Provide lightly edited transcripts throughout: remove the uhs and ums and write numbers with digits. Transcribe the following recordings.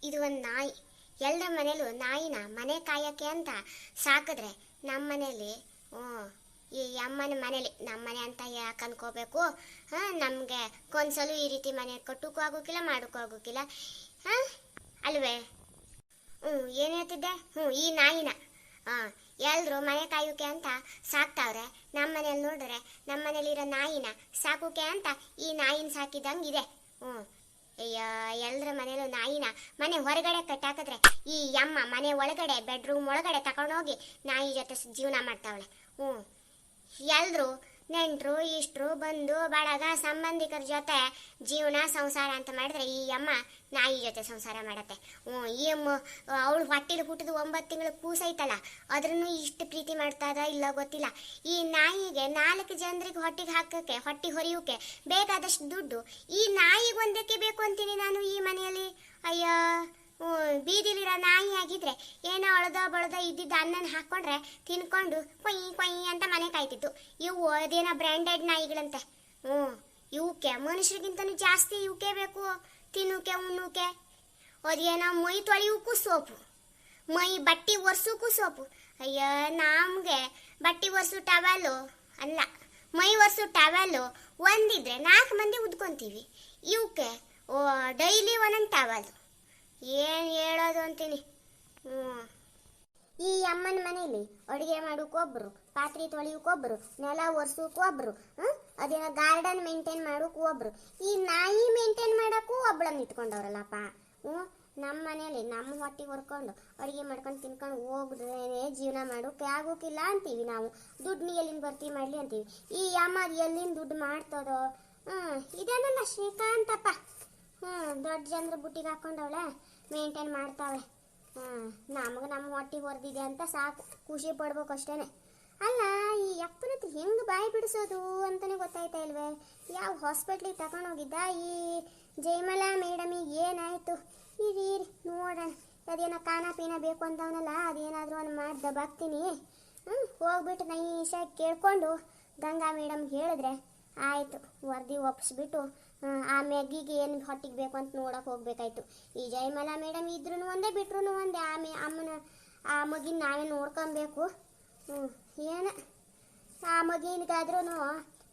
ಇದು ಒಂದು ನಾಯಿ. ಎಲ್ಲರ ಮನೇಲೂ ನಾಯಿನ ಮನೆ ಕಾಯಕ್ಕೆ ಅಂತ ಸಾಕಿದ್ರೆ ನಮ್ಮ ಮನೇಲಿ ಈ ಅಮ್ಮನ ಮನೇಲಿ ನಮ್ಮ ಮನೆ ಅಂತ ಯಾಕೆ ಅನ್ಕೋಬೇಕು? ನಮಗೆ ಕೊಂದ್ಸಲು ಈ ರೀತಿ ಮನೆ ಕಟ್ಟಕ್ಕೂ ಆಗೋಕಿಲ್ಲ, ಮಾಡೋಕ್ಕೂ ಆಗೋಕಿಲ್ಲ, ಅಲ್ವೇ? ಏನು ಹೇಳ್ತಿದ್ದೆ? ಈ ನಾಯಿನ ಎಲ್ರು ಮನೆ ಕಾಯೋಕೆ ಅಂತ ಸಾಕ್ತಾವ್ರೆ. ನಮ್ಮ ಮನೇಲಿ ನೋಡಿದ್ರೆ ನಮ್ಮ ಮನೇಲಿರೋ ನಾಯಿನ ಸಾಕೋಕೆ ಅಂತ ಈ ನಾಯಿನ ಸಾಕಿದಂಗಿದೆ. ಅಯ್ಯ, ಎಲ್ಲರ ಮನೇಲೂ ನಾಯಿನ ಮನೆ ಹೊರಗಡೆ ಕಟ್ಟಾಕಿದ್ರೆ ಈ ಅಮ್ಮ ಮನೆ ಒಳಗಡೆ ಬೆಡ್ರೂಮ್ ಒಳಗಡೆ ತಗೊಂಡೋಗಿ ನಾಯಿ ಜೊತೆ ಜೀವನ ಮಾಡ್ತಾವಳೆ. ಎಲ್ರು ನೆಂಟರು ಇಷ್ಟರು ಬಂದು ಬಳಗ ಸಂಬಂಧಿಕರ ಜೊತೆ ಜೀವನ ಸಂಸಾರ ಅಂತ ಮಾಡಿದ್ರೆ ಈ ಅಮ್ಮ ನಾಯಿ ಜೊತೆ ಸಂಸಾರ ಮಾಡತ್ತೆ. ಈ ಅಮ್ಮ ಅವಳು ಹೊಟ್ಟೆಲಿ ಹುಟ್ಟಿದ 9 ತಿಂಗಳು ಕೂಸೈತಲ್ಲ, ಅದ್ರೂ ಇಷ್ಟು ಪ್ರೀತಿ ಮಾಡ್ತಾರ ಇಲ್ಲ ಗೊತ್ತಿಲ್ಲ. ಈ ನಾಯಿಗೆ 4 ಜನರಿಗೆ ಹೊಟ್ಟೆಗೆ ಹಾಕಕ್ಕೆ, ಹೊಟ್ಟೆ ಹೊರಿಯೋಕೆ ಬೇಕಾದಷ್ಟು ದುಡ್ಡು ಈ ನಾಯಿಗೆ ಒಂದಕ್ಕೆ ಬೇಕು ಅಂತೀನಿ ನಾನು ಈ ಮನೆಯಲ್ಲಿ. ಅಯ್ಯ, ಬೀದಿಲಿರೋ ನಾಯಿ ಆಗಿದ್ರೆ ಏನೋ ಅಳದ ಬಳದ ಇದ್ದಿದ್ದ ಅನ್ನನ ಹಾಕೊಂಡ್ರೆ ತಿನ್ಕೊಂಡು ಕೊಯ್ ಕೊಯ್ ಅಂತ ಮನೆ ಕಾಯ್ತಿತ್ತು. ಇವು ಅದೇನೋ ಬ್ರ್ಯಾಂಡೆಡ್ ನಾಯಿಗಳಂತೆ. ಇವಕ್ಕೆ ಮನುಷ್ಯರಿಗಿಂತನೂ ಜಾಸ್ತಿ ಇವಕ್ಕೆ ಬೇಕು ತಿನ್ನೋಕೆ ಉಣ್ಣೋಕೆ. ಅದೇನೋ ಮೈ ತೊಳೆಯೋಕ್ಕೂ ಸೋಪು, ಮೈ ಬಟ್ಟೆ ಒರ್ಸೋಕ್ಕೂ ಸೋಪು. ಅಯ್ಯ, ನಮಗೆ ಬಟ್ಟೆ ಒರ್ಸು ಟವೆಲ್ಲು ಅಲ್ಲ, ಮೈ ಒರ್ಸು ಟವೆಲ್ಲು ಒಂದಿದ್ರೆ 4 ಮಂದಿ ಉದ್ಕೊಂತೀವಿ. ಇವಕ್ಕೆ ಡೈಲಿ ಒಂದೊಂದು ಟವೆಲ್. ಏನು ಹೇಳೋದು ಅಂತೀನಿ. ಈ ಅಮ್ಮನ ಮನೇಲಿ ಅಡುಗೆ ಮಾಡೋಕ್ಕೊಬ್ರು, ಪಾತ್ರೆ ತೊಳೆಯೋಕ್ಕೊಬ್ರು, ನೆಲ ಒರೆಸೋಕ್ಕೊಬ್ರು, ಅದೇನೋ ಗಾರ್ಡನ್ ಮೇಂಟೈನ್ ಮಾಡೋಕ್ಕೂ ಒಬ್ರು, ಈ ನಾಯಿ ಮೇಂಟೈನ್ ಮಾಡೋಕ್ಕೂ ಒಬ್ಳನ್ನ ಇಟ್ಕೊಂಡವ್ರಲ್ಲಪ್ಪ. ನಮ್ಮ ಮನೇಲಿ ನಮ್ಮ ಹೊಟ್ಟೆ ಹೊರ್ಕೊಂಡು ಅಡುಗೆ ಮಾಡ್ಕೊಂಡು ತಿನ್ಕೊಂಡು ಹೋಗ್ದೇ ಜೀವನ ಮಾಡೋಕೆ ಆಗೋಕಿಲ್ಲ ಅಂತೀವಿ ನಾವು. ದುಡ್ಡು ಎಲ್ಲಿಂದ ಬರ್ತೀವಿ ಮಾಡಲಿ ಅಂತೀವಿ. ಈ ಅಮ್ಮ ಎಲ್ಲಿಂದ ದುಡ್ಡು ಮಾಡ್ತದೋ? ಇದೇನಲ್ಲ ಶ್ರೀಕಾಂತಪ್ಪ, ದೊಡ್ಡ ಜನರ ಬುಟ್ಟಿಗೆ ಹಾಕೊಂಡವಳೆ ಮೇಂಟೈನ್ ಮಾಡ್ತಾವಳೆ. ನಮಗೆ ನಮ್ಮ ಹೊಟ್ಟೆ ಹೊರದಿದೆ ಅಂತ ಸಾಕು, ಖುಷಿ ಪಡ್ಬೇಕು ಅಷ್ಟೇ. ಅಲ್ಲ, ಈ ಅಪ್ಪನತ್ರ ಹೆಂಗೆ ಬಾಯಿ ಬಿಡಿಸೋದು ಅಂತಲೇ ಗೊತ್ತಾಯ್ತಾ ಇಲ್ವೇ? ಯಾವ ಹಾಸ್ಪಿಟ್ಲಿಗೆ ತಗೊಂಡೋಗಿದ್ದ ಈ ಜಯಮಲಾ ಮೇಡಮಿಗೆ? ಏನಾಯಿತು? ಇರಿ ನೋಡೋಣ. ಅದೇನೋ ಖಾನ ಪೀನ ಬೇಕು ಅಂತವನಲ್ಲ, ಅದೇನಾದರೂ ಒಂದು ಮಾಡಿ ದಬಾಕ್ತೀನಿ. ಹೋಗ್ಬಿಟ್ಟು ನೈಸಾಗಿ ಕೇಳ್ಕೊಂಡು ಗಂಗಾ ಮೇಡಮ್ಗೆ ಹೇಳಿದ್ರೆ ಆಯಿತು. ವರದಿ ಒಪ್ಪಿಸ್ಬಿಟ್ಟು ಆ ಮೆಗ್ಗಿಗೆ ಏನು ಹೊಟ್ಟಿಗೆ ಬೇಕು ಅಂತ ನೋಡೋಕೆ ಹೋಗ್ಬೇಕಾಯ್ತು. ಈ ಜಯಮಲಾ ಮೇಡಮ್ ಇದ್ರೂ ಒಂದೇ ಬಿಟ್ರು ಒಂದೇ. ಅಮ್ಮನ ಆ ಮಗಿನ ನಾವೇ ನೋಡ್ಕೊಬೇಕು. ಏನು ಆ ಮಗಿನಿಗಾದ್ರೂ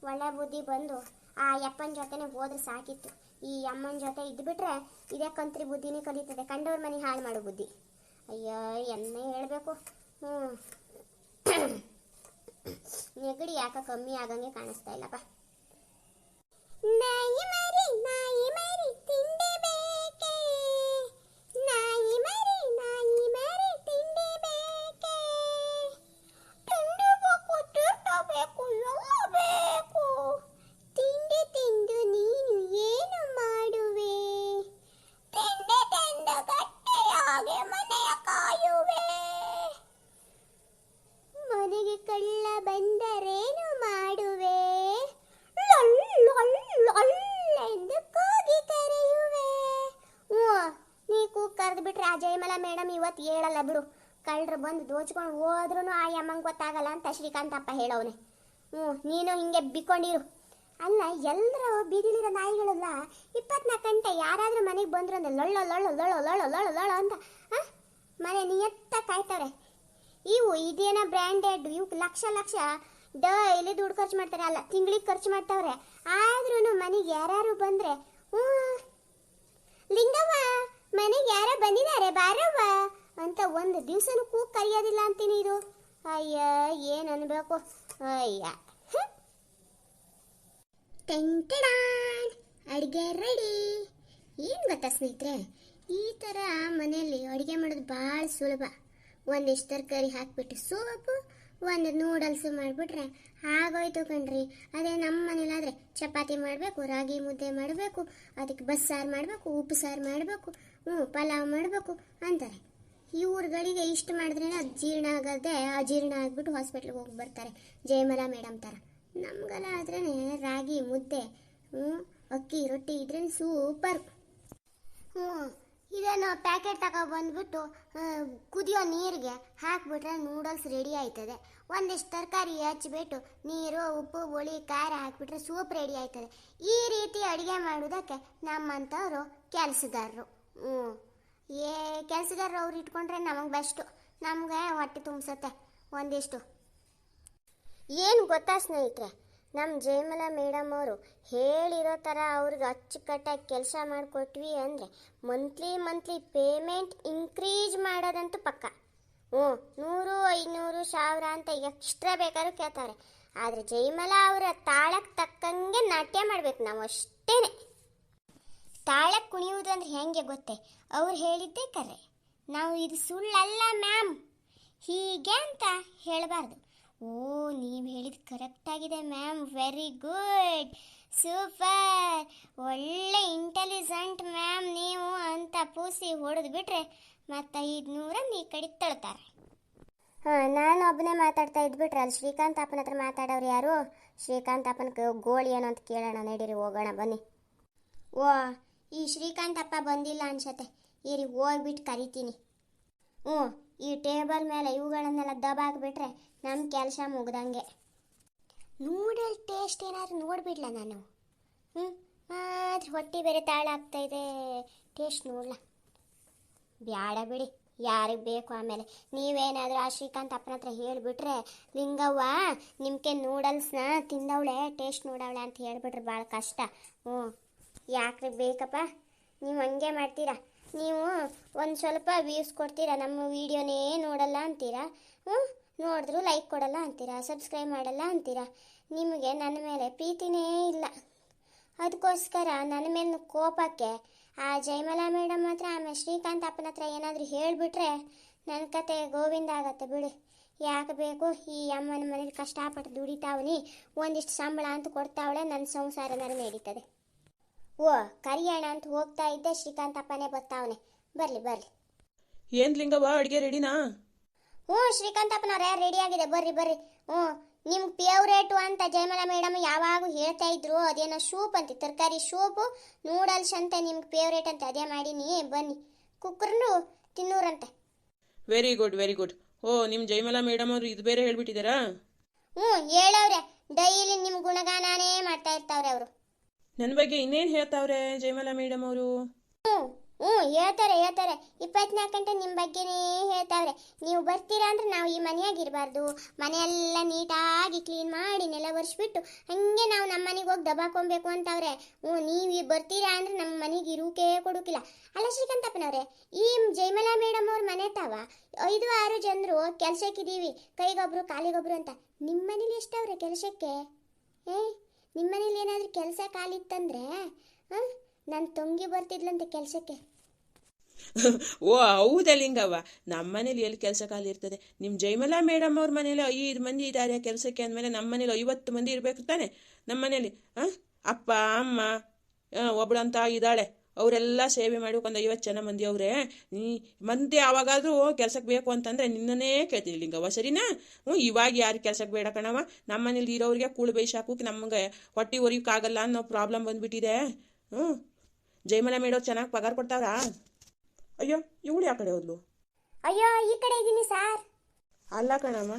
ಒಳ್ಳೆ ಬುದ್ಧಿ ಬಂದು ಆ ಯಪ್ಪನ ಜೊತೆನೇ ಹೋದ್ರೆ ಸಾಕಿತ್ತು. ಈ ಅಮ್ಮನ ಜೊತೆ ಇದ್ದುಬಿಟ್ರೆ ಇದೇ ಕಂತ್ರಿ ಬುದ್ಧಿನೇ ಕಲಿತದೆ, ಕಂಡವ್ರ ಮನೆ ಹಾಳು ಮಾಡೋ ಬುದ್ಧಿ. ಅಯ್ಯೋ, ಎನ್ನೇ ಹೇಳಬೇಕು. ನೆಗಡಿ ಯಾಕೆ ಕಮ್ಮಿ ಆಗಂಗೆ ಕಾಣಿಸ್ತಾ ಇಲ್ಲಪ್ಪ. ನಾಯಿ ಮರಿ ತಿಂಡಿ ಬೇಕೆ, ನಾಯಿ ಮರಿ ತಿಂಡಿ ಬೇಕೆ, ತಿಂಡಿ ಬೇಕು, ತಿನ್ನಬೇಕು, ಎಲ್ಲ ಬೇಕು. ತಿಂಡಿ ತಿಂದು ನೀನು ಏನು ಮಾಡುವೆ? ತಿಂಡಿ ತಿಂದು ಗಟ್ಟಿಯಾಗಿ ಮನೆಯ ಕಾಯುವೆ. ಮನೆಗೆ ಕಳ್ಳ ಬಂದರೇನು ಮಾಡುವೆ? ಎಂದು ಕೂಗಿ ಕರೆಯುವೆ. ನೀ ಕೂಗಿ ಕರೆದು ಬಿಟ್ರೆ ಆ ಜಯಮಲಾ ಮೇಡಮ್ ಇವತ್ತು ಹೇಳಲ್ಲ ಬಿಡು. ಕಳ್ಳರು ಬಂದು ದೋಚ್ಕೊಂಡು ಹೋದ್ರೂ ಆ ಅಮ್ಮಂಗೆ ಗೊತ್ತಾಗಲ್ಲ ಅಂತ ಶ್ರೀಕಾಂತಪ್ಪ ಹೇಳೋನೆ. ನೀನು ಹಿಂಗೆ ಬಿಕ್ಕೊಂಡಿರು. ಅಲ್ಲ, ಎಲ್ಲರೂ ಬೀದಿಲಿರೋ ನಾಯಿಗಳೆಲ್ಲ 24 ಗಂಟೆ ಯಾರಾದರೂ ಮನೆಗೆ ಬಂದ್ರು ಅಂದ್ರೆ ಲೊಳ್ಳ ಲೊಳ್ಳ ಲೊಳ್ಳ ಲೊಳ್ಳ ಲೊಳ್ಳ ಲೊಳ್ಳ ಅಂತ ಮನೆ ನಿಯತ್ತ ಕಾಯ್ತಾರೆ. ಇದೇನೋ ಬ್ರ್ಯಾಂಡೆಡ್, ಇವಕ್ಕೆ ಲಕ್ಷ ಲಕ್ಷ ಡೈಲಿ ದುಡ್ಡು ಖರ್ಚು ಮಾಡ್ತಾರೆ, ಅಲ್ಲ ತಿಂಗಳಿಗೆ ಖರ್ಚು ಮಾಡ್ತಾವ್ರೆ. ಆದ್ರೂ ಮನೆಗೆ ಯಾರು ಬಂದರೆ ಲಿಂಗವ್ವ ಮನೆಗೆ ಯಾರೋ ಬಂದಿದ್ದಾರೆ ಬಾರವ್ವ ಅಂತ ಒಂದು ದಿವಸನೂ ಕೂಗಿ ಕರೆಯೋದಿಲ್ಲ ಅಂತೀನಿ. ಇದು ಅಯ್ಯ, ಏನು ಅನ್ಬೇಕು? ಅಯ್ಯ, ಟೆಂಟಡಾನ್ ಅಡುಗೆ ರೆಡಿ. ಏನು ಗೊತ್ತಾ ಸ್ನೇಹಿತರೆ, ಈ ಥರ ಮನೆಯಲ್ಲಿ ಅಡುಗೆ ಮಾಡೋದು ಭಾಳ ಸುಲಭ. ಒಂದಿಷ್ಟು ತರಕಾರಿ ಹಾಕಿಬಿಟ್ಟು ಸೋಪು, ಒಂದು ನೂಡಲ್ಸ್ ಮಾಡಿಬಿಟ್ರೆ ಆಗೋಯ್ತು ಕಣ್ರಿ. ಅದೇ ನಮ್ಮ ಮನೇಲಾದರೆ ಚಪಾತಿ ಮಾಡಬೇಕು, ರಾಗಿ ಮುದ್ದೆ ಮಾಡಬೇಕು, ಅದಕ್ಕೆ ಬಸ್ಸಾರು ಮಾಡಬೇಕು, ಉಪ್ಪು ಸಾರು ಮಾಡಬೇಕು, ಪಲಾವ್ ಮಾಡಬೇಕು ಅಂತಾರೆ. ಇವ್ರುಗಳಿಗೆ ಇಷ್ಟು ಮಾಡಿದ್ರೇ ಅದು ಜೀರ್ಣ ಆಗದೆ ಅಜೀರ್ಣ ಆಗಿಬಿಟ್ಟು ಹಾಸ್ಪಿಟ್ಲಿಗೆ ಹೋಗಿ ಬರ್ತಾರೆ ಜಯಮಲಾ ಮೇಡಮ್ ಥರ. ನಮಗೆಲ್ಲ ಆದ್ರೇ ರಾಗಿ ಮುದ್ದೆ, ಅಕ್ಕಿ ರೊಟ್ಟಿ ಇದ್ರೇ ಸೂಪರ್. ಇದನ್ನು ಪ್ಯಾಕೆಟ್ ತಗೊಬಂದ್ಬಿಟ್ಟು ಕುದಿಯೋ ನೀರಿಗೆ ಹಾಕಿಬಿಟ್ರೆ ನೂಡಲ್ಸ್ ರೆಡಿ ಆಯ್ತದೆ. ಒಂದಿಷ್ಟು ತರಕಾರಿ ಹಚ್ಬಿಟ್ಟು ನೀರು ಉಪ್ಪು ಹುಳಿ ಖಾರ ಹಾಕಿಬಿಟ್ರೆ ಸೂಪ್ ರೆಡಿ ಆಯ್ತದೆ. ಈ ರೀತಿ ಅಡುಗೆ ಮಾಡೋದಕ್ಕೆ ನಮ್ಮಂಥವ್ರು ಕೆಲಸಗಾರರು. ಏ ಕೆಲಸಗಾರರು ಅವ್ರು ಇಟ್ಕೊಂಡ್ರೆ ನಮಗೆ ಬೆಸ್ಟು, ನಮಗೆ ಹೊಟ್ಟೆ ತುಂಬಿಸತ್ತೆ ಒಂದಿಷ್ಟು. ಏನು ಗೊತ್ತಾ ಸ್ನೇಹಿತರೆ, ನಮ್ಮ ಜಯಮಲಾ ಮೇಡಮ್ ಅವರು ಹೇಳಿರೋ ಥರ ಅವ್ರಿಗೆ ಅಚ್ಚುಕಟ್ಟಾಗಿ ಕೆಲಸ ಮಾಡಿಕೊಟ್ವಿ ಅಂದರೆ ಮಂತ್ಲಿ ಪೇಮೆಂಟ್ ಇನ್ಕ್ರೀಸ್ ಮಾಡೋದಂತೂ ಪಕ್ಕ. 100, 500, 1000 ಅಂತ ಎಕ್ಸ್ಟ್ರಾ ಬೇಕಾದ್ರೂ ಕೇಳ್ತಾರೆ. ಆದರೆ ಜಯಮಲಾ ಅವರ ತಾಳಕ್ಕೆ ತಕ್ಕಂಗೆ ನಾಟ್ಯ ಮಾಡಬೇಕು ನಾವು ಅಷ್ಟೇ. ತಾಳಕ್ಕೆ ಕುಣಿಯುವುದು ಅಂದ್ರೆ ಹೆಂಗೆ ಗೊತ್ತೇ, ಅವ್ರು ಹೇಳಿದ್ದೇ ಕರೆ, ನಾವು ಇದು ಸುಳ್ಳಲ್ಲ ಮ್ಯಾಮ್ ಹೀಗೆ ಅಂತ ಹೇಳಬಾರ್ದು. ನೀವು ಹೇಳಿದ ಕರೆಕ್ಟಾಗಿದೆ ಮ್ಯಾಮ್, ವೆರಿ ಗುಡ್, ಸೂಪರ್, ಒಳ್ಳೆ ಇಂಟೆಲಿಜೆಂಟ್ ಮ್ಯಾಮ್ ನೀವು ಅಂತ ಪೂಸಿ ಹೊಡೆದು ಬಿಟ್ರೆ ಮತ್ತು 500 ಈ ಕಡೆ ತಳ್ತಾರೆ. ನಾನು ಒಬ್ಬನೇ ಮಾತಾಡ್ತಾ ಇದ್ಬಿಟ್ರೆ ಅಲ್ಲಿ ಶ್ರೀಕಾಂತ್ ಅಪ್ಪನ ಹತ್ರ ಮಾತಾಡೋರು ಯಾರು? ಶ್ರೀಕಾಂತ್ ಅಪ್ಪನ ಗೋಳಿ ಏನೋ ಅಂತ ಕೇಳೋಣ, ನಡೀರಿ ಹೋಗೋಣ ಬನ್ನಿ. ಈ ಶ್ರೀಕಾಂತ್ ಅಪ್ಪ ಬಂದಿಲ್ಲ ಅನ್ಸತ್ತೆ, ಇರಿ ಹೋಗ್ಬಿಟ್ಟು ಕರಿತೀನಿ. ಈ ಟೇಬಲ್ ಮೇಲೆ ಇವುಗಳನ್ನೆಲ್ಲ ದಬಾಕ್ಬಿಟ್ರೆ ನಮ್ಮ ಕೆಲಸ ಮುಗ್ದಂಗೆ. ನೂಡಲ್ ಟೇಸ್ಟ್ ಏನಾದ್ರು ನೋಡ್ಬಿಡ್ಲ ನಾನು? ಆದರೆ ಹೊಟ್ಟೆ ಬೇರೆ ತಾಳ ಆಗ್ತಾಯಿದೆ, ಟೇಸ್ಟ್ ನೋಡ್ಲ. ಬ್ಯಾಡ ಬಿಡಿ, ಯಾರಿಗೆ ಬೇಕು ಆಮೇಲೆ. ನೀವೇನಾದರೂ ಆ ಶ್ರೀಕಾಂತ್ ಅಪ್ಪನ ಹತ್ರ ಹೇಳಿಬಿಟ್ರೆ ಲಿಂಗವ್ವ ನಿಮ್ಗೆ ನೂಡಲ್ಸ್ನ ತಿಂದವಳೆ, ಟೇಸ್ಟ್ ನೋಡವಳೆ ಅಂತ ಹೇಳಿಬಿಟ್ರೆ ಭಾಳ ಕಷ್ಟ. ಯಾಕ್ರಿ ಬೇಕಪ್ಪ, ನೀವು ಹಂಗೆ ಮಾಡ್ತೀರಾ. ನೀವು ಒಂದು ಸ್ವಲ್ಪ ವ್ಯೂಸ್ ಕೊಡ್ತೀರಾ, ನಮ್ಮ ವೀಡಿಯೋನೇ ನೋಡಲ್ಲ ಅಂತೀರಾ, ನೋಡಿದ್ರು ಲೈಕ್ ಕೊಡಲ್ಲ ಅಂತೀರಾ, ಸಬ್ಸ್ಕ್ರೈಬ್ ಮಾಡಲ್ಲ ಅಂತೀರಾ. ನಿಮಗೆ ನನ್ನ ಮೇಲೆ ಪ್ರೀತಿನೇ ಇಲ್ಲ. ಅದಕ್ಕೋಸ್ಕರ ನನ್ನ ಮೇಲೆ ಕೋಪಕ್ಕೆ ಆ ಜಯಮಲಾ ಮೇಡಮ್ ಹತ್ರ ಆಮೇಲೆ ಶ್ರೀಕಾಂತ್ ಅಪ್ಪನ ಹತ್ರ ಏನಾದರೂ ಹೇಳಿಬಿಟ್ರೆ ನನ್ನ ಕತೆ ಗೋವಿಂದ ಆಗತ್ತೆ ಬಿಡಿ. ಯಾಕೆ ಬೇಕು, ಈ ಅಮ್ಮನ ಮನೇಲಿ ಕಷ್ಟಪಟ್ಟು ದುಡಿತಾವನಿ, ಒಂದಿಷ್ಟು ಸಂಬಳ ಅಂತ ಕೊಡ್ತಾವಳೆ, ನನ್ನ ಸಂಸಾರನ ನಡೀತದೆ. ಕರಿಯೋಣ ಅಂತ ಹೋಗ್ತಾ ಇದ್ದೆ, ಶ್ರೀಕಾಂತ್ ಅಪ್ಪನೇ ಬರ್ತಾವನೆ. ಬರ್ಲಿ. ಏನ್ ಲಿಂಗವ್ವ, ಅಡುಗೆ ರೆಡಿನಾ? ಶ್ರೀಕಾಂತ್ ಅಪ್ಪನವ್ರೆ ರೆಡಿ ಆಗಿದೆ, ಬರ್ರಿ. ನಿಮ್ಗೆ ಫೇವ್ರೇಟು ಅಂತ ಜಯಮಲಾ ಮೇಡಮ್ ಯಾವಾಗೂ ಹೇಳ್ತಾ ಇದ್ರು. ಅದೇನೋ ಸೂಪ್ ಅಂತೆ, ತರಕಾರಿ ಸೂಪು, ನೂಡಲ್ಸ್ ಅಂತ ನಿಮ್ಗೆ ಫೇವ್ರೇಟ್ ಅಂತ, ಅದೇ ಮಾಡೀನಿ, ಬನ್ನಿ. ಕುಕ್ಕರ್ನು ತಿನ್ನೂರಂತೆ. Very good. ನಿಮ್ಮ ಜಯಮಲಾ ಮೇಡಮ್ ಅವರು ಇದು ಬೇರೆ ಹೇಳ್ಬಿಟ್ಟಿದ್ದಾರಾ? ಹೇಳವ್ರೆ, ಡೈಲಿ ನಿಮ್ಮ ಗುಣಗಾನೇ ಮಾಡ್ತಾ ಇರ್ತಾವ್ರೆ ಅವರು. ನನ್ನ ಬಗ್ಗೆ ಇನ್ನೇನು ಹೇಳ್ತಾವ್ರೆ ಜಯಮಲಾ ಮೇಡಮ್ ಅವರು? ಹೇಳ್ತಾರೆ 24 ಗಂಟೆ ನಿಮ್ಮ ಬಗ್ಗೆನೇ ಹೇಳ್ತಾವ್ರೆ. ನೀವು ಬರ್ತೀರಾ ಅಂದ್ರೆ ನಾವು ಈ ಮನೆಯಾಗಿರಬಾರ್ದು, ಮನೆಯೆಲ್ಲ ನೀಟಾಗಿ ಕ್ಲೀನ್ ಮಾಡಿ ನೆಲ ಒರೆಸ್ಬಿಟ್ಟು ಹಂಗೆ ನಾವು ನಮ್ಮ ಮನೆಗೆ ಹೋಗಿ ದಬಾಕೊಬೇಕು ಅಂತವ್ರೆ. ನೀವು ಬರ್ತೀರಾ ಅಂದ್ರೆ ನಮ್ಮ ಮನೆಗೆ ಇರೋಕೆ ಕೊಡೋಕಿಲ್ಲ. ಅಲ್ಲ ಶ್ರೀಕಾಂತಪ್ಪನವ್ರೆ, ಈ ಜಯಮಲಾ ಮೇಡಮ್ ಅವ್ರ ಮನೆ ತಾವ 5-6 ಜನರು ಕೆಲಸಕ್ಕಿದ್ದೀವಿ, ಕೈಗೊಬ್ರು ಕಾಲಿಗೊಬ್ರು ಅಂತ. ನಿಮ್ಮ ಮನೇಲಿ ಎಷ್ಟವ್ರೆ ಕೆಲಸಕ್ಕೆ? ನಿಮ್ಮ ಮನೇಲಿ ಏನಾದರೂ ಕೆಲಸ ಕಾಲಿತ್ತಂದ್ರೆ ನನ್ನ ತಂಗಿ ಬರ್ತಿದ್ಲಂತೆ ಕೆಲಸಕ್ಕೆ. ಹೌದಾ ಲಿಂಗವ್ವ, ನಮ್ಮ ಮನೇಲಿ ಎಲ್ಲಿ ಕೆಲಸ ಖಾಲಿ ಇರ್ತದೆ? ನಿಮ್ಮ ಜಯಮಲಾ ಮೇಡಮ್ ಅವ್ರ ಮನೇಲಿ 5 ಮಂದಿ ಇದ್ದಾರೆ ಕೆಲಸಕ್ಕೆ ಅಂದಮೇಲೆ ನಮ್ಮ ಮನೇಲಿ 50 ಮಂದಿ ಇರಬೇಕು ತಾನೆ. ನಮ್ಮ ಮನೇಲಿ ಅಪ್ಪ ಅಮ್ಮ ಒಬ್ಳಂತ ಇದ್ದಾಳೆ, ಅವರೆಲ್ಲ ಸೇವೆ ಮಾಡಿ ಒಂದು 50 ಜನ ಮಂದಿ ಅವರೇ. ಮಂದಿ ಯಾವಾಗಾದರೂ ಕೆಲಸಕ್ಕೆ ಬೇಕು ಅಂತಂದರೆ ನಿನ್ನನ್ನೇ ಕೇಳ್ತೀನಿ ಲಿಂಗವ್ವ, ಸರಿನಾ? ಇವಾಗ ಯಾರು ಕೆಲಸಕ್ಕೆ ಬೇಡ ಕಣವ. ನಮ್ಮ ಮನೇಲಿ ಇರೋರಿಗೆ ಕೂಳು ಬೇಯಿಸಾಕು, ನಮಗೆ ಹೊಟ್ಟೆ ಹೊರಿಯೋಕ್ಕಾಗಲ್ಲ ಅನ್ನೋ ಪ್ರಾಬ್ಲಮ್ ಬಂದುಬಿಟ್ಟಿದೆ. ಜಯಮಲಾ ಮೇಡಮ್ ಚೆನ್ನಾಗಿ ಪಗಾರ ಕೊಡ್ತಾವ್ರಾ? ಅಯ್ಯೋ, ಇವಳು ಯಾವ ಕಡೆ ಹೋದ್ಲು? ಅಯ್ಯೋ, ಈ ಕಡೆ ಇದ್ದೀನಿ ಸಾರ್. ಅಲ್ಲ ಕಣಮ್ಮ,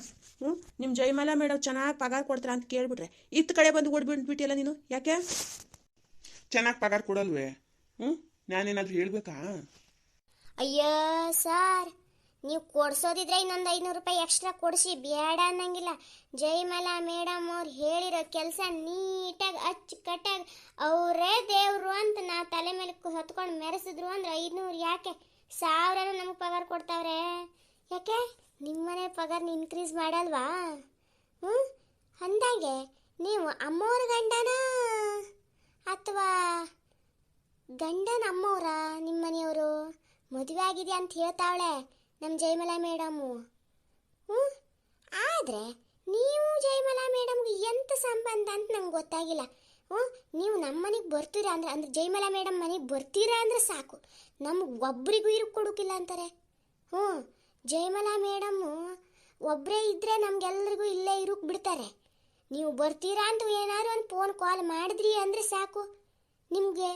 ನಿಮ್ಮ ಜಯಮಲಾ ಮೇಡಮ್ ಚೆನ್ನಾಗಿ ಪಗಾರ ಕೊಡ್ತಾರ ಅಂತ ಕೇಳ್ಬಿಟ್ರೆ ಇತ್ತ ಕಡೆ ಬಂದು ಓಡ್ಬಿಟ್ಬಿಟ್ಟಿಯಲ್ಲ ನೀನು, ಯಾಕೆ? ಚೆನ್ನಾಗಿ ಪಗಾರ ಕೊಡಲ್ವೇ? ನಾನೇನಾದ್ರೂ ಹೇಳ್ಬೇಕಾ? ಅಯ್ಯೋ ಸಾರ್, ನೀವು ಕೊಡ್ಸೋದಿದ್ರೆ ಇನ್ನೊಂದು 500 ರೂಪಾಯಿ ಎಕ್ಸ್ಟ್ರಾ ಕೊಡಿಸಿ, ಬೇಡ ಅನ್ನಂಗಿಲ್ಲ. ಜಯಮಲಾ ಮೇಡಮ್ ಅವ್ರು ಹೇಳಿರೋ ಕೆಲಸ ನೀಟಾಗಿ ಅಚ್ಚುಕಟ್ಟಾಗಿ ಅವರೇ ದೇವರು ಅಂತ ನಾವು ತಲೆ ಮೇಲೆ ಹೊತ್ಕೊಂಡು ಮೆರೆಸಿದ್ರು ಅಂದ್ರೆ 500 ಯಾಕೆ 1000 ನಮಗೆ ಪಗಾರ ಕೊಡ್ತಾವ್ರೆ. ಯಾಕೆ ನಿಮ್ಮನೆ ಪಗಾರನ ಇನ್ಕ್ರೀಸ್ ಮಾಡಲ್ವಾ? ಅಂದಾಗೆ ನೀವು ಅಮ್ಮವ್ರ ಗಂಡನ ಅಥವಾ ಗಂಡನ ಅಮ್ಮವ್ರ? ನಿಮ್ಮ ಮನೆಯವರು ಮದುವೆ ಆಗಿದೆ ಅಂತ ಹೇಳ್ತಾವಳೆ ನಮ್ಮ ಜಯಮಲಾ ಮೇಡಮು. ಆದರೆ ನೀವು ಜಯಮಲಾ ಮೇಡಮ್ಗೆ ಎಂಥ ಸಂಬಂಧ ಅಂತ ನಂಗೆ ಗೊತ್ತಾಗಿಲ್ಲ. ನೀವು ನಮ್ಮ ಮನೆಗೆ ಬರ್ತೀರಾ ಅಂದ್ರೆ ಜಯಮಲಾ ಮೇಡಮ್ ಮನೆಗೆ ಬರ್ತೀರಾ ಅಂದರೆ ಸಾಕು, ನಮ್ಗೆ ಒಬ್ರಿಗೂ ಇರು ಕೊಡೋಕಿಲ್ಲ ಅಂತಾರೆ. ಜಯಮಲಾ ಮೇಡಮ್ಮು ಒಬ್ಬರೇ ಇದ್ದರೆ ನಮಗೆಲ್ಲರಿಗೂ ಇಲ್ಲೇ ಇರೋಕೆ ಬಿಡ್ತಾರೆ. ನೀವು ಬರ್ತೀರಾ ಅಂತ ಏನಾದ್ರು ಒಂದು ಫೋನ್ ಕಾಲ್ ಮಾಡಿದ್ರಿ ಅಂದರೆ ಸಾಕು, ನಮ್ಗೆ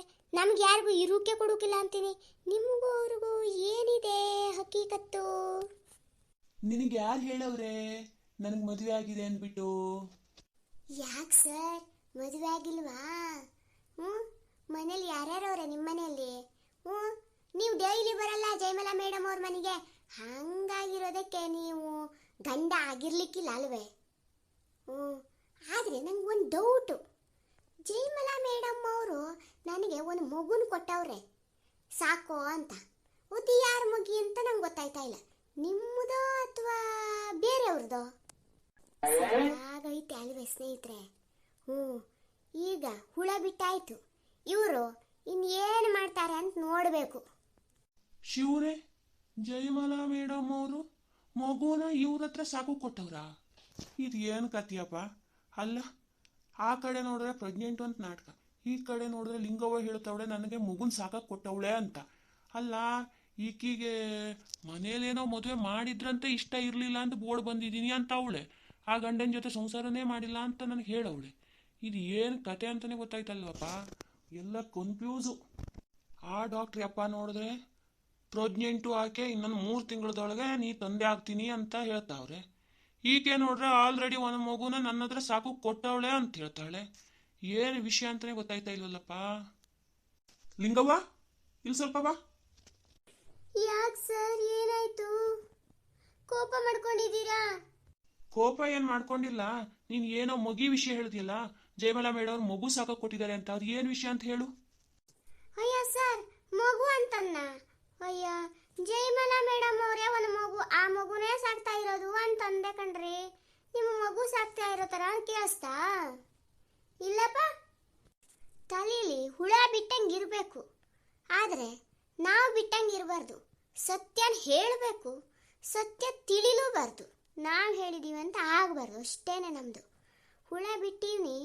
ಯಾರಿಗೂ ಇರೋಕೆ ಕೊಡೋಕಿಲ್ಲ ಅಂತೀನಿ. ನಿಮಗೂ ಅವ್ರಿಗೂ ಏನಿದೆ ಹಕೀಕತ್ತು? ನಿನಗೆ ಯಾರು ಹೇಳವ್ರೆ ನನಗೆ ಮದುವೆ ಆಗಿದೆ ಅಂದ್ಬಿಟ್ಟು? ಯಾಕೆ ಸರ್, ಮದುವೆ ಆಗಿಲ್ವಾ? ಮನೇಲಿ ಯಾರ್ಯಾರವ್ರೆ ನಿಮ್ಮ ಮನೆಯಲ್ಲಿ? ನೀವು ಡೈಲಿ ಬರಲ್ಲ ಜಯಮಲಾ ಮೇಡಮ್ ಅವ್ರ ಮನೆಗೆ. ಹಂಗಾಗಿರೋದಕ್ಕೆ ನೀವು ಗಂಡ ಆಗಿರ್ಲಿಕ್ಕಿಲ್ಲ ಅಲ್ವೇ? ಆದರೆ ನಂಗೆ ಒಂದು ಡೌಟು. ಜಯಮಲಾ ಮೇಡಮ್ ಅವರು ನನಗೆ ಒಂದು ಮಗುನ ಕೊಟ್ಟವ್ರೆ ಸಾಕೋ ಅಂತ. ಅದು ಯಾರ ಮಗಿ ಅಂತ ನಂಗೆ ಗೊತ್ತಾಯ್ತಾ ಇಲ್ಲ. ನಿಮ್ಮದೋ ಅಥವಾ ಬೇರೆಯವ್ರದೋ? ಆಗೈತೆ ಅಲ್ವೇ ಸ್ನೇಹಿತರೆ? ಈಗ ಹುಳ ಬಿಟ್ಟಾಯ್ತು. ಇವರು ಇನ್ನೇನು ಮಾಡ್ತಾರೆ ಅಂತ ನೋಡಬೇಕು. ಶಿವರೇ, ಜಯಮಾಲಾ ಮೇಡಮ್ ಅವರು ಮಗುನ ಇವ್ರ ಹತ್ರ ಸಾಕು ಕೊಟ್ಟವ್ರ? ಇದು ಏನು ಕತಿಯಪ್ಪ? ಅಲ್ಲ, ಆ ಕಡೆ ನೋಡಿದ್ರೆ ಪ್ರೆಗ್ನೆಂಟ್ ಅಂತ ನಾಟಕ, ಈ ಕಡೆ ನೋಡಿದ್ರೆ ಲಿಂಗವ್ವ ಹೇಳ್ತವಳೆ ನನಗೆ ಮಗುನ ಸಾಕಕ್ಕೆ ಕೊಟ್ಟವಳೆ ಅಂತ. ಅಲ್ಲ, ಈಕಿಗೆ ಮನೇಲೇನೋ ಮದುವೆ ಮಾಡಿದ್ರಂತೆ, ಇಷ್ಟ ಇರಲಿಲ್ಲ ಅಂತ ಬೋರ್ಡ್ ಬಂದಿದ್ದೀನಿ ಅಂತ ಅವಳೆ. ಆ ಗಂಡನ ಜೊತೆ ಸಂಸಾರನೇ ಮಾಡಿಲ್ಲ ಅಂತ ನನಗೆ ಹೇಳವಳೆ. ಇದು ಏನು ಕತೆ ಅಂತಲೇ ಗೊತ್ತಾಯ್ತಲ್ವಪ್ಪ? ಎಲ್ಲ ಕನ್ಫ್ಯೂಸು. ಆ ಡಾಕ್ಟ್ರಿ ಅಪ್ಪ ನೋಡಿದ್ರೆ ಪ್ರೆಗ್ನೆಂಟು ಆಕೆ ಇನ್ನೊಂದು 3 ತಿಂಗಳದೊಳಗೆ ನೀ ತಂದೆ ಆಗ್ತೀನಿ ಅಂತ ಹೇಳ್ತಾವ್ರೆ. ಈಕೆ ನೋಡ್ರೆ ಆಲ್ರೆಡಿ ಒಂದು ಮಗುನ ನನ್ನ ಹತ್ರ ಸಾಕು ಕೊಟ್ಟವಳೆ ಅಂತ ಹೇಳ್ತಾಳೆ. ಏನು ವಿಷಯ ಅಂತಲೇ ಗೊತ್ತಾಯ್ತಾ ಇಲ್ವಲ್ಲಪ್ಪ? ಲಿಂಗವ್ವ, ಇಲ್ಲಿ ಸ್ವಲ್ಪ ಬಾ. ಯಾಕೆ ಸರ್, ಏನಾಯ್ತು? ಕೋಪ ಮಾಡ್ಕೊಂಡಿದ್ದೀರಾ? ಕೋಪ ಏನು ಮಾಡ್ಕೊಂಡಿಲ್ಲ. ನೀನು ಏನೋ ಮಗಿ ವಿಷಯ ಹೇಳಿದ್ಯಲ್ಲ, ಜಯಮಾಲಾ ಮೇಡಮ್ ಮಗು ಸಾಕಕ್ಕೆ ಕೊಟ್ಟಿದ್ದಾರೆ ಅಂತ. ಅದು ಏನು ವಿಷಯ ಅಂತ ಹೇಳು. ಅಯ್ಯ ಸರ್, ಮಗು ಅಂತನ್ನ? ಅಯ್ಯ, ಜಯಮಾಲಾ ಮೇಡಮ್ ಅವರೇ ಒಂದು ಮಗು, ಆ ಮಗುನೇ ಸಾಕ್ತಾ ಇರೋದು ಅಂತಂದೆ ಕಣ್ರಿ. ನಿಮ್ಮ ಮಗು ಸಾಕ್ತಾ ಇರೋ ಥರ ಕೇಳಿಸ್ತಾ? ಇಲ್ಲಪ್ಪ, ತಲೆಯಲ್ಲಿ ಹುಳ ಬಿಟ್ಟಂಗಿರ್ಬೇಕು, ಆದರೆ ನಾವು ಬಿಟ್ಟಂಗಿರಬಾರ್ದು. ಸತ್ಯನ ಹೇಳಬೇಕು, ಸತ್ಯ ತಿಳಿಲೂಬಾರ್ದು. ನಾವು ಹೇಳಿದೀವಿ ಅಂತ ಆಗಬಾರ್ದು, ಅಷ್ಟೇನೆ ನಮ್ಮದು. ಹುಳ ಬಿಟ್ಟೀವಿ,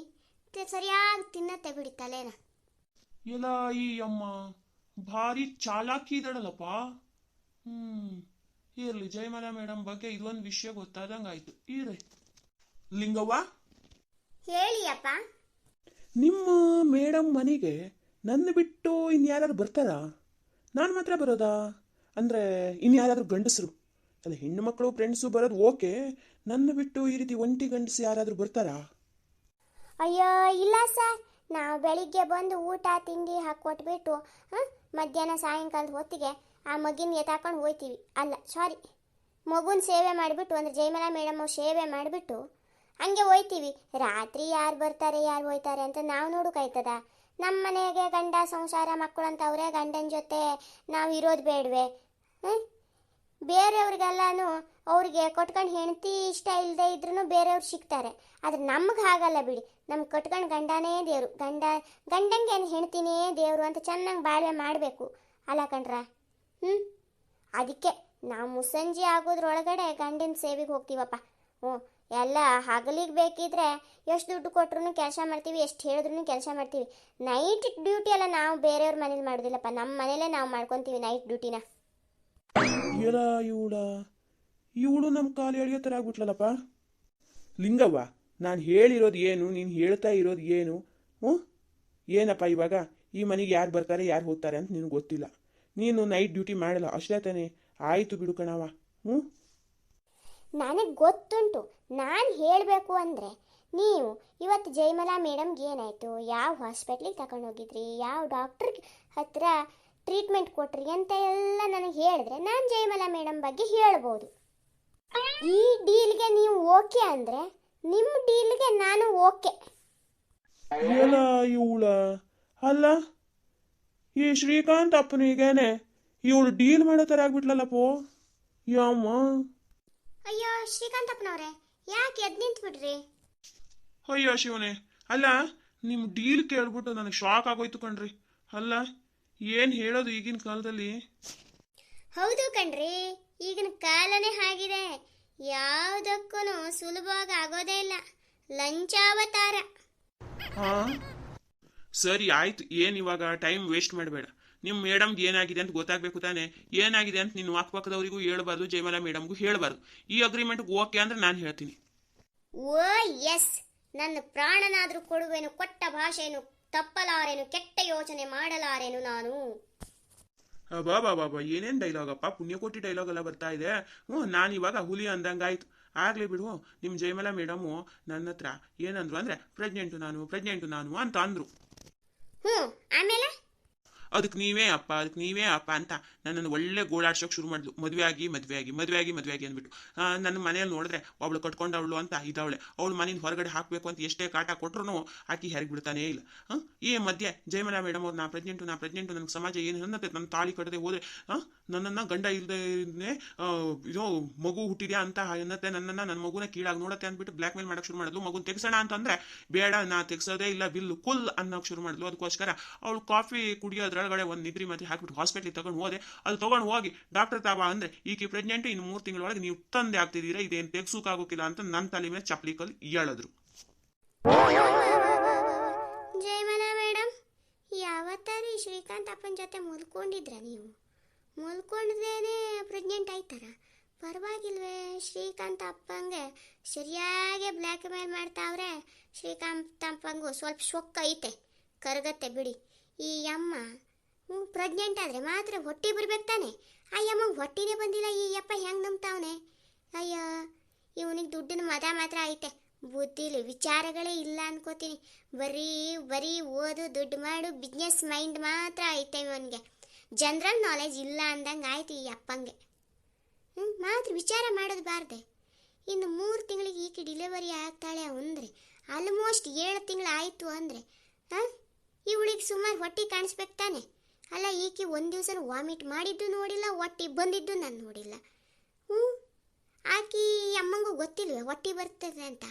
ಸರಿಯಾಗಿ ತಿನ್ನತ್ತೆ ಬಿಡಿ ತಲೆನ. ಎಲ್ಲ ಈ ಅಮ್ಮ ಭಾರಿ ಚಾಲಾಕಿ ಇದ್ದಾಳಲ್ಲಪ್ಪ. ಇರ್ಲಿ, ಜಯಮಾಲಾ ಮೇಡಮ್ ಬಗ್ಗೆ ಇದೊಂದು ವಿಷಯ ಗೊತ್ತಾದಂಗೆ ಆಯ್ತು. ಇರ್ರಿ. ಲಿಂಗವ್ವ, ಹೇಳಿ ಅಪ್ಪ. ನಿಮ್ಮ ಮೇಡಮ್ ಮನೆಗೆ ನನ್ನ ಬಿಟ್ಟು ಇನ್ಯಾರು ಬರ್ತಾರಾ? ನಾನು ಮಾತ್ರ ಬರೋದಾ? ಅಂದರೆ ಇನ್ಯಾರಾದ್ರೂ ಗಂಡಸರು, ಅಲ್ಲ ಹೆಣ್ಣು ಮಕ್ಕಳು ಫ್ರೆಂಡ್ಸು ಬರೋದು ಓಕೆ, ನನ್ನ ಬಿಟ್ಟು ಈ ರೀತಿ ಒಂಟಿ ಗಂಡಸು ಯಾರಾದರೂ ಬರ್ತಾರಾ? ಅಯ್ಯೋ ಇಲ್ಲ ಸರ್, ನಾವು ಬೆಳಿಗ್ಗೆ ಬಂದು ಊಟ ತಿಂಡಿ ಹಾಕ್ಕೊಟ್ಬಿಟ್ಟು ಮಧ್ಯಾಹ್ನ ಸಾಯಂಕಾಲದ ಹೊತ್ತಿಗೆ ಆ ಮಗಿನ ಎತ್ತಾಕೊಂಡು ಹೋಗ್ತೀವಿ. ಅಲ್ಲ ಸಾರಿ, ಮಗುನ ಸೇವೆ ಮಾಡಿಬಿಟ್ಟು, ಅಂದರೆ ಜಯಮಾಲಾ ಮೇಡಮ್ ಅವ್ರು ಸೇವೆ ಮಾಡಿಬಿಟ್ಟು ಹಂಗೆ ಹೋಯ್ತೀವಿ. ರಾತ್ರಿ ಯಾರು ಬರ್ತಾರೆ ಯಾರು ಹೋಯ್ತಾರೆ ಅಂತ ನಾವು ನೋಡೋಕಾಯ್ತದ? ನಮ್ಮ ಮನೆಗೆ ಗಂಡ ಸಂಸಾರ ಮಕ್ಕಳು ಅಂತ ಅವರೇ, ಗಂಡನ ಜೊತೆ ನಾವು ಇರೋದು ಬೇಡವೆ? ಬೇರೆಯವ್ರಿಗೆಲ್ಲನೂ ಅವ್ರಿಗೆ ಕೊಟ್ಕೊಂಡು ಹೆಂಡತಿ ಇಷ್ಟ ಇಲ್ಲದೆ ಇದ್ರೂ ಬೇರೆಯವ್ರು ಸಿಗ್ತಾರೆ. ಆದರೆ ನಮ್ಗೆ ಹಾಗಲ್ಲ ಬಿಡಿ. ನಮ್ಗೆ ಕೊಟ್ಕೊಂಡು ಗಂಡನೇ ದೇವರು, ಗಂಡಂಗೆ ಹೆಂಡ್ತಿನೇ ದೇವರು ಅಂತ ಚೆನ್ನಾಗಿ ಬಾಳ್ವೆ ಮಾಡಬೇಕು ಅಲ್ಲ ಕಣ್ರ? ಅದಕ್ಕೆ ನಾವು ಮುಸ್ಸಂಜೆ ಆಗೋದ್ರೊಳಗಡೆ ಗಂಡನ ಸೇವೆಗೆ ಹೋಗ್ತೀವಪ್ಪ. ಎಲ್ಲ ಹಗಲಿಗೆ ಬೇಕಿದ್ರೆ ಎಷ್ಟು ದುಡ್ಡು ಕೊಟ್ರು ಕೆಲಸ ಮಾಡ್ತೀವಿ, ಎಷ್ಟು ಹೇಳಿದ್ರು ಕೆಲಸ ಮಾಡ್ತೀವಿ. ನೈಟ್ ಡ್ಯೂಟಿ ಎಲ್ಲ ನಾವು ಬೇರೆಯವ್ರ ಮನೇಲಿ ಮಾಡೋದಿಲ್ಲಪ್ಪ, ನಮ್ಮ ಮನೇಲೇ ನಾವು ಮಾಡ್ಕೊತೀವಿ ನೈಟ್ ಡ್ಯೂಟಿನ. ಎಲ್ಲ ಇವಳು ನಮ್ಮ ಕಾಲು ಎಳೆಯೋ ಥರ ಆಗ್ಬಿಟ್ಲಲ್ಲಪ್ಪ. ಲಿಂಗವ್ವ, ನಾನು ಹೇಳಿರೋದು ಏನು, ನೀನು ಹೇಳ್ತಾ ಇರೋದು ಏನು? ಏನಪ್ಪ ಇವಾಗ ಈ ಮನೆಗೆ ಯಾರು ಬರ್ತಾರೆ ಯಾರು ಹೋಗ್ತಾರೆ ಅಂತ ನಿನಗೆ ಗೊತ್ತಿಲ್ಲ. ನೀನು ನೈಟ್ ಡ್ಯೂಟಿ ಮಾಡಲ್ಲ ಅಷ್ಟೇ ತಾನೇ? ಆಯಿತು ಬಿಡು ಕಣವ. ನನಗೆ ಗೊತ್ತುಂಟು. ನಾನು ಹೇಳಬೇಕು ಅಂದರೆ ನೀವು ಇವತ್ತು ಜಯಮಾಲಾ ಮೇಡಮ್ಗೆ ಏನಾಯಿತು, ಯಾವ ಹಾಸ್ಪಿಟ್ಲಿಗೆ ತಗೊಂಡು ಹೋಗಿದ್ರಿ, ಯಾವ ಡಾಕ್ಟ್ರ್ ಹತ್ರ ಟ್ರೀಟ್ಮೆಂಟ್ ಕೊಟ್ರಿ ಅಂತ ಎಲ್ಲ ನನಗೆ ಹೇಳಿದ್ರೆ ನಾನು ಜಯಮಾಲಾ ಮೇಡಮ್ ಬಗ್ಗೆ ಹೇಳ್ಬೋದು. ಈ ಡೀಲ್ಗೆ ನೀವು ಓಕೆ ಅಂದರೆ ನಿಮ್ಮ ಡೀಲ್ಗೆ ನಾನು ಓಕೆ. ಎಲ್ಲ ಇವಳ ಅಲ್ಲ, ಈ ಶ್ರೀಕಾಂತ್ ಅಪ್ಪನಿಗೇನೆ ಇವಳು ಡೀಲ್ ಮಾಡೋ ಥರ ಆಗ್ಬಿಟ್ಲಲ್ಲಪ್ಪೋ. ಯಮ್ಮ, ಅಯ್ಯೋ ಶ್ರೀಕಾಂತಪ್ಪನವ್ರೆ, ಯಾಕೆ ಎದ್ದು ನಿಂತ್ಬಿಟ್ರಿ? ಅಯ್ಯೋ ಶಿವನೇ, ಅಲ್ಲ ನಿಮ್ಮ ಡೀಲ್ ಕೇಳ್ಬಿಟ್ಟು ನನಗೆ ಶಾಕ್ ಆಗೋಯ್ತು ಕಣ್ರಿ. ಅಲ್ಲ, ಏನು ಹೇಳೋದು ಈಗಿನ ಕಾಲದಲ್ಲಿ? ಹೌದು ಕಣ್ರಿ, ಈಗಿನ ಕಾಲನೇ ಆಗಿದೆ. ಯಾವುದಕ್ಕೂ ಸುಲಭವಾಗಿ ಆಗೋದೇ ಇಲ್ಲ, ಲಂಚಾವತಾರ. ಸರಿ ಆಯ್ತು, ಏನು ಇವಾಗ ಟೈಮ್ ವೇಸ್ಟ್ ಮಾಡಬೇಡ. ನಿಮ್ಮ ಮೇಡಮ್ಗೆ ಏನಾಗಿದೆ ಅಂತ ಗೊತ್ತಾಗಬೇಕು ತಾನೆ? ಏನಾಗಿದೆ ಅಂತ ನೀನು ಅಕ್ಕಪಕ್ಕದವರಿಗೂ ಹೇಳ್ಬಾರ್ದು, ಜಯಮಾಲಾ ಮೇಡಮ್ಗೂ ಹೇಳ್ಬಾರ್ದು. ಈ ಅಗ್ರಿಮೆಂಟ್ಗೆ ಓಕೆ ಅಂದ್ರೆ ನಾನು ಹೇಳ್ತೀನಿ. ಓ ಎಸ್, ನನ್ನ ಪ್ರಾಣನಾದರೂ ಕೊಡುವೆನು, ಕೊಟ್ಟ ಭಾಷೆಯನ್ನು ತಪ್ಪಲಾರೆನು, ಕೆಟ್ಟ ಯೋಚನೆ ಮಾಡಲಾರೆನು ನಾನು. ಬಾಬಾ ಏನೇನು ಡೈಲಾಗಪ್ಪ, ಪುಣ್ಯಕೋಟಿ ಡೈಲಾಗ್ ಎಲ್ಲ ಬರ್ತಾ ಇದೆ. ನಾನು ಇವಾಗ ಹುಲಿ ಅಂದಂಗಾಯ್ತು. ಆಗಲಿ ಬಿಡು. ನಿಮ್ಮ ಜಯಮಾಲಾ ಮೇಡಮು ನನ್ನ ಹತ್ರ ಏನಂದ್ರು ಅಂದರೆ ಪ್ರೆಗ್ನೆಂಟು ನಾನು ಅಂತ ಅಂದರು. ಆಮೇಲೆ ಅದಕ್ಕೆ ನೀವೇ ಅಪ್ಪ ಅಂತ ನನ್ನನ್ನು ಒಳ್ಳೆ ಗೋಳಾಡ್ಸೋಕೆ ಶುರು ಮಾಡಿದ್ಲು. ಮದುವೆ ಆಗಿ ಅಂದ್ಬಿಟ್ಟು ನನ್ನ ಮನೆಯಲ್ಲಿ ನೋಡಿದ್ರೆ ಅವಳು ಕಟ್ಕೊಂಡವಳು ಅಂತ ಇದ್ದವಳೆ. ಅವಳು ಮನೆಯಿಂದ ಹೊರಗಡೆ ಹಾಕಬೇಕು ಅಂತ ಎಷ್ಟೇ ಕಾಟ ಕೊಟ್ಟರು ಆಕಿ ಹೆರಿಗೆ ಬಿಡ್ತಾನೇ ಇಲ್ಲ. ಈ ಮಧ್ಯೆ ಜಯಮಲಾ ಮೇಡಮ್ ಅವ್ರು ನಾ ಪ್ರೆಗ್ನೆಂಟು ನನಗೆ ಸಮಾಜ ಏನು ಅನ್ನತ್ತೆ, ನನ್ನ ತಾಳಿ ಕಟ್ಟದೆ ಹೋದ್ರೆ ನನ್ನನ್ನು ಗಂಡ ಇಲ್ಲದೆ ಇದು ಮಗು ಹುಟ್ಟಿದ್ಯಾ ಅಂತ ಅನ್ನತ್ತೆ, ನನ್ನ ಮಗುನ ಕೀಳಾಗಿ ನೋಡತ್ತೆ ಅಂದ್ಬಿಟ್ಟು ಬ್ಲ್ಯಾಕ್ ಮೇಲ್ ಮಾಡೋಕೆ ಶುರು ಮಾಡಿದ್ಲು. ಮಗುನ ತೆಗ್ಸೋಣ ಅಂತಂದ್ರೆ ಬೇಡ, ನಾ ತೆಗ್ಸೋದೇ ಇಲ್ಲ, ಬಿಲ್ಲು ಕುಲ್ ಅನ್ನೋಕೆ ಶುರು ಮಾಡಿದ್ಲು. ಅದಕ್ಕೋಸ್ಕರ ಅವಳು ಕಾಫಿ ಕುಡಿಯೋದ್ರೊಳಗಡೆ ಒಂದು ನಿದ್ರಿ ಮತ್ತೆ ಹಾಕ್ಬಿಟ್ಟು ಹಾಸ್ಪಿಟ್ಲಿಗೆ ತಗೊಂಡು ಹೋದೆ. ಅದು ತಗೊಂಡು ಹೋಗಿ ಡಾಕ್ಟರ್ ತಾಬಾ ಅಂದ್ರೆ ಈಕೆ ಪ್ರೆಗ್ನೆಂಟ್, ಇನ್ನು 3 ತಿಂಗಳೊಳಗೆ ನೀವು ತಂದೆ ಆಗ್ತಿದ್ದೀರಾ, ಇದೇನು ತೆಗ್ಸೋಕ್ಕಾಗೋಕಿಲ್ಲ ಅಂತ ನನ್ನ ತಲೆ ಮೇಲೆ ಚಪ್ಪಲಿ ಕಲ್ಲು ಹೇಳಿದ್ರು. ಜಯಮಲಾ ಮೇಡಮ್, ಯಾವತ್ತಾರು ಈ ಶ್ರೀಕಾಂತ್ ಅಪ್ಪನ ಜೊತೆ ಮುಲ್ಕೊಂಡಿದ್ರ ನೀವು? ಮುಲ್ಕೊಂಡ್ದೇನೆ ಪ್ರೆಗ್ನೆಂಟ್ ಆಯ್ತಾರ? ಪರವಾಗಿಲ್ವೇ? ಶ್ರೀಕಾಂತ್ ಅಪ್ಪಂಗೆ ಸರಿಯಾಗಿ ಬ್ಲ್ಯಾಕ್ ಮೇಲ್ ಮಾಡ್ತಾವ್ರೆ. ಶ್ರೀಕಾಂತ್ ಅಪ್ಪಂಗೂ ಸ್ವಲ್ಪ ಶೊಕ್ಕ ಐತೆ, ಕರಗತ್ತೆ ಬಿಡಿ. ಈ ಅಮ್ಮ ಪ್ರೆಗ್ನೆಂಟ್ ಆದರೆ ಮಾತ್ರ ಹೊಟ್ಟೆ ಬರ್ಬೇಕು ತಾನೆ? ಆ ಅಮ್ಮಂಗೆ ಹೊಟ್ಟಿನೇ ಬಂದಿಲ್ಲ, ಈ ಅಪ್ಪ ಹೆಂಗೆ ನಂಬ್ತಾವನೆ? ಅಯ್ಯ, ಇವನಿಗೆ ದುಡ್ಡಿನ ಮದ ಮಾತ್ರ ಐತೆ, ಬುದ್ಧಿಲಿ ವಿಚಾರಗಳೇ ಇಲ್ಲ ಅನ್ಕೋತೀನಿ. ಬರೀ ಓದು, ದುಡ್ಡು ಮಾಡು, ಬಿಸ್ನೆಸ್ ಮೈಂಡ್ ಮಾತ್ರ ಐತೆ ಇವನಿಗೆ. ಜನರಲ್ ನಾಲೆಜ್ ಇಲ್ಲ ಅಂದಂಗೆ ಆಯ್ತು ಈ ಅಪ್ಪಂಗೆ. ಮಾತ್ರ ವಿಚಾರ ಮಾಡೋದು ಬಾರ್ದೆ. ಇನ್ನು 3 ತಿಂಗಳಿಗೆ ಈಕೆ ಡಿಲಿವರಿ ಆಗ್ತಾಳೆ ಅಂದರೆ ಆಲ್ಮೋಸ್ಟ್ 7 ತಿಂಗಳು ಆಯಿತು ಅಂದರೆ ಇವಳಿಗೆ ಸುಮಾರು ಹೊಟ್ಟೆ ಕಾಣಿಸ್ಬೇಕು ತಾನೆ? ಅಲ್ಲ, ಈಕೆ ಒಂದು ದಿವಸ ವಾಮಿಟ್ ಮಾಡಿದ್ದು ನೋಡಿಲ್ಲ, ಹೊಟ್ಟೆ ಬಂದಿದ್ದು ನಾನು ನೋಡಿಲ್ಲ. ಆಕಿ ಅಮ್ಮಂಗೂ ಗೊತ್ತಿಲ್ವೇ ಹೊಟ್ಟೆ ಬರ್ತದೆ ಅಂತ?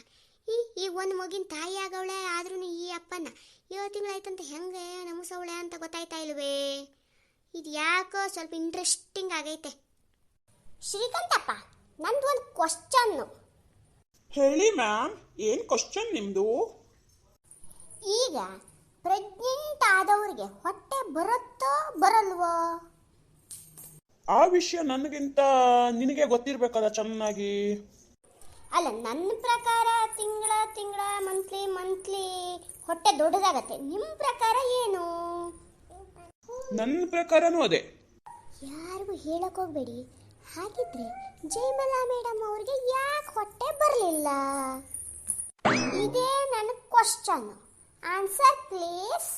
ಈಗ ಒಂದು ಮಗಿನ ತಾಯಿ ಆಗವಳೆ, ಆದ್ರೂ ಈ ಅಪ್ಪನ 7 ತಿಂಗಳಾಯ್ತಂತ ಹೆಂಗೆ ನಮಸವಳೆ ಅಂತ ಗೊತ್ತಾಯ್ತಾ ಇಲ್ವೇ? ಇದು ಯಾಕೋ ಸ್ವಲ್ಪ ಇಂಟ್ರೆಸ್ಟಿಂಗ್ ಆಗೈತೆ. ಶ್ರೀಕಾಂತಪ್ಪ, ನಂದು ಒಂದು ಕ್ವಶ್ಚನ್ನು. ಹೇಳಿ ಮ್ಯಾಮ್, ಏನು ಕ್ವಶ್ಚನ್ ನಿಮ್ಮದು? ಈಗ ಪ್ರೆಗ್ನೆಂಟ್ ಆದವ್ರಿಗೆ ಹೊಟ್ಟೆ ಬರುತ್ತೋ ಬರಲ್ವೋ? ಆ ವಿಷಯ ನನಗಿಂತ ನಿನಗೆ ಗೊತ್ತಿರಬೇಕಲ್ಲ ಚೆನ್ನಾಗಿ. ಅಲ್ಲ, ನನ್ನ ಪ್ರಕಾರ ತಿಂಗಳ ಮಂತ್ಲಿ ಹೊಟ್ಟೆ ದೊಡ್ಡದಾಗತ್ತೆ. ನಿಮ್ಮ ಪ್ರಕಾರ ಏನು? ನನ್ನ ಪ್ರಕಾರನೂ ಅದೇ. ಯಾರಿಗೂ ಹೇಳಕ್ ಹೋಗ್ಬೇಡಿ. ಹಾಗಿದ್ರೆ ಜಯಮಲಾ ಮೇಡಮ್ ಅವ್ರಿಗೆ ಯಾಕೆ ಹೊಟ್ಟೆ ಬರಲಿಲ್ಲ? ಇದೇ ನನ್ನ ಕ್ವಶನ್. Answer please.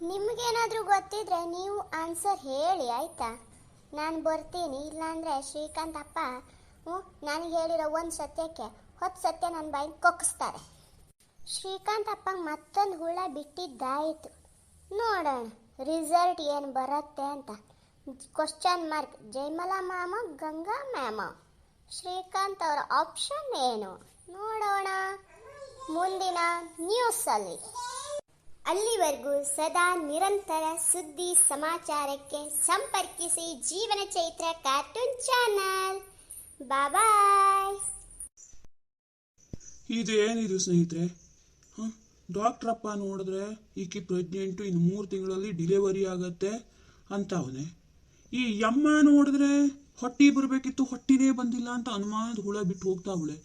ನಿಮಗೇನಾದರೂ ಗೊತ್ತಿದ್ರೆ ನೀವು ಆನ್ಸರ್ ಹೇಳಿ, ಆಯ್ತಾ? ನಾನು ಬರ್ತೀನಿ, ಇಲ್ಲಾಂದರೆ ಶ್ರೀಕಾಂತ್ ಅಪ್ಪ ನನಗೆ ಹೇಳಿರೋ ಒಂದು ಸತ್ಯಕ್ಕೆ 10 ಸತ್ಯ ನನ್ನ ಬಾಯಿಗೆ ಕೊಕ್ಕಿಸ್ತಾರೆ. ಶ್ರೀಕಾಂತ್ ಅಪ್ಪ ಮತ್ತೊಂದು ಹುಳ ಬಿಟ್ಟಿದ್ದಾಯಿತು. ನೋಡೋಣ ರಿಸಲ್ಟ್ ಏನು ಬರುತ್ತೆ ಅಂತ. Question mark. Jayamala ma'am, Ganga ma'am, Srikanth ಅವರ ಆಪ್ಷನ್ ಏನು? ನೋಡೋಣ ಮುಂದಿನ ನ್ಯೂಸಲ್ಲಿ. ಅಲ್ಲಿವರೆಗೂ ಸದಾ ನಿರಂತರ ಸುದ್ದಿ ಸಮಾಚಾರಕ್ಕೆ ಸಂಪರ್ಕಿಸಿ ಜೀವನ ಚೈತ್ರ ಕಾರ್ಟೂನ್ ಚಾನಲ್. ಬಾಯ್. ಇದೇನಿದು ಸ್ನೇಹಿತರೆ? ಡಾಕ್ಟ್ರಪ್ಪ ನೋಡಿದ್ರೆ ಈಕೆ ಪ್ರೆಗ್ನೆಂಟು, ಇನ್ನು 3 ತಿಂಗಳಲ್ಲಿ ಡಿಲಿವರಿ ಆಗತ್ತೆ ಅಂತ ಅವನೇ. ಈ ಅಮ್ಮ ನೋಡಿದ್ರೆ ಹೊಟ್ಟೆ ಬರಬೇಕಿತ್ತು, ಹೊಟ್ಟಿನೇ ಬಂದಿಲ್ಲ ಅಂತ ಅನುಮಾನದ ಹುಳ ಬಿಟ್ಟು ಹೋಗ್ತಾವಳೆ.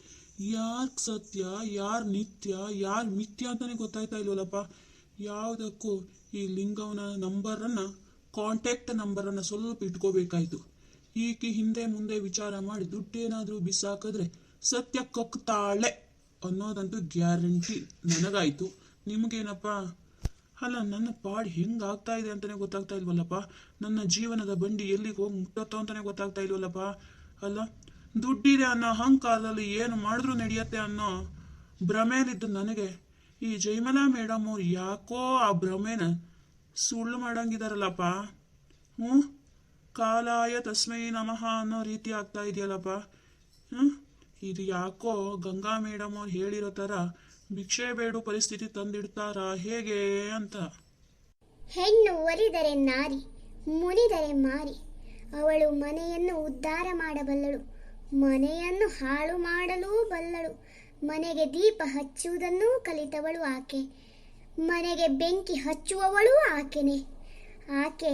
ಯಾರು ಸತ್ಯ, ಯಾರು ನಿತ್ಯ, ಯಾರು ಮಿಥ್ಯ ಅಂತಾನೆ ಗೊತ್ತಾಯ್ತಾ ಇಲ್ವಲ್ಲಪ್ಪ. ಯಾವುದಕ್ಕೂ ಈ ಲಿಂಗವನ ನಂಬರನ್ನು, ಕಾಂಟ್ಯಾಕ್ಟ್ ನಂಬರನ್ನು ಸ್ವಲ್ಪ ಇಟ್ಕೋಬೇಕಾಯ್ತು. ಈಕೆ ಹಿಂದೆ ಮುಂದೆ ವಿಚಾರ ಮಾಡಿ ದುಡ್ಡೇನಾದರೂ ಬಿಸಾಕಿದ್ರೆ ಸತ್ಯ ಕಕ್ತಾಳೆ ಅನ್ನೋದಂತೂ ಗ್ಯಾರಂಟಿ ನನಗಾಯ್ತು. ನಿಮಗೇನಪ್ಪ? ಅಲ್ಲ, ನನ್ನ ಪಾಡು ಹೆಂಗಾಗ್ತಾ ಇದೆ ಅಂತಲೇ ಗೊತ್ತಾಗ್ತಾ ಇಲ್ವಲ್ಲಪ್ಪ. ನನ್ನ ಜೀವನದ ಬಂಡಿ ಎಲ್ಲಿಗೆ ಹೋಗಿ ಮುಟ್ಟತ್ತೋ ಅಂತಲೇ ಗೊತ್ತಾಗ್ತಾ ಇಲ್ವಲ್ಲಪ್ಪ. ಅಲ್ಲ, ದುಡ್ಡಿದೆ ಅನ್ನೋ ಅಹಂಕಾರದಲ್ಲಿ ಏನು ಮಾಡಿದ್ರೂ ನಡೆಯುತ್ತೆ ಅನ್ನೋ ಭ್ರಮೆಯಲ್ಲಿದ್ದು ನನಗೆ ಈ ಜಯಮಲಾ ಮೇಡಮ್ ಅವ್ರು ಯಾಕೋ ಆ ಭ್ರಮೆನ ಸುಳ್ಳು ಮಾಡಂಗಿದಾರಲ್ಲಪ್ಪ. ಕಾಲಾಯ ತಸ್ಮೈ ನಮಃ ಅನ್ನೋ ರೀತಿ ಆಗ್ತಾ ಇದೆಯಲ್ಲಪ್ಪ. ಇದು ಯಾಕೋ ಗಂಗಾ ಮೇಡಮ್ ಅವ್ರು ಹೇಳಿರೋ ಥರ ಭಿಕ್ಷೆ ಬೇಡು ಪರಿಸ್ಥಿತಿ ತಂದಿಡ್ತಾರ ಹೇಗೆ ಅಂತ. ಹೆಣ್ಣು ಒಲಿದರೆ ನಾರಿ, ಮುನಿದರೆ ಮಾರಿ. ಅವಳು ಮನೆಯನ್ನು ಉದ್ಧಾರ ಮಾಡಬಲ್ಲಳು, ಮನೆಯನ್ನು ಹಾಳು ಮಾಡಲೂ ಬಲ್ಲಳು. ಮನೆಗೆ ದೀಪ ಹಚ್ಚುವುದನ್ನು ಕಲಿತವಳು ಆಕೆ, ಮನೆಗೆ ಬೆಂಕಿ ಹಚ್ಚುವವಳು ಆಕೆನೆ. ಆಕೆ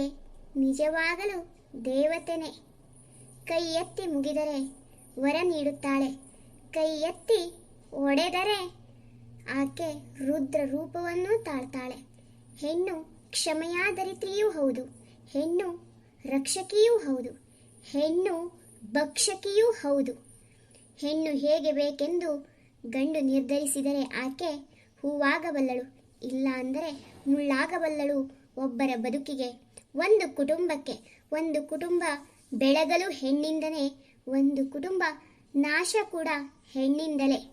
ನಿಜವಾಗಲೂ ದೇವತೆನೆ. ಕೈ ಎತ್ತಿ ಮುಗಿದರೆ ವರ ನೀಡುತ್ತಾಳೆ, ಕೈ ಎತ್ತಿ ಒಡೆದರೆ ಆಕೆ ರುದ್ರ ರೂಪವನ್ನು ತಾಳ್ತಾಳೆ. ಹೆಣ್ಣು ಕ್ಷಮೆಯಾದರಿತ್ರಿಯೂ ಹೌದು, ಹೆಣ್ಣು ರಕ್ಷಕಿಯೂ ಹೌದು, ಹೆಣ್ಣು ಭಕ್ಷಕಿಯೂ ಹೌದು. ಹೆಣ್ಣು ಹೇಗೆ ಬೇಕೆಂದು ಗಂಡು ನಿರ್ಧರಿಸಿದರೆ ಆಕೆ ಹೂವಾಗಬಲ್ಲಳು, ಇಲ್ಲ ಅಂದರೆ ಮುಳ್ಳಾಗಬಲ್ಲಳು, ಒಬ್ಬರ ಬದುಕಿಗೆ, ಒಂದು ಕುಟುಂಬಕ್ಕೆ. ಒಂದು ಕುಟುಂಬ ಬೆಳಗಲು ಹೆಣ್ಣಿಂದನೇ, ಒಂದು ಕುಟುಂಬ ನಾಶ ಕೂಡ ಹೆಣ್ಣಿಂದಲೇ.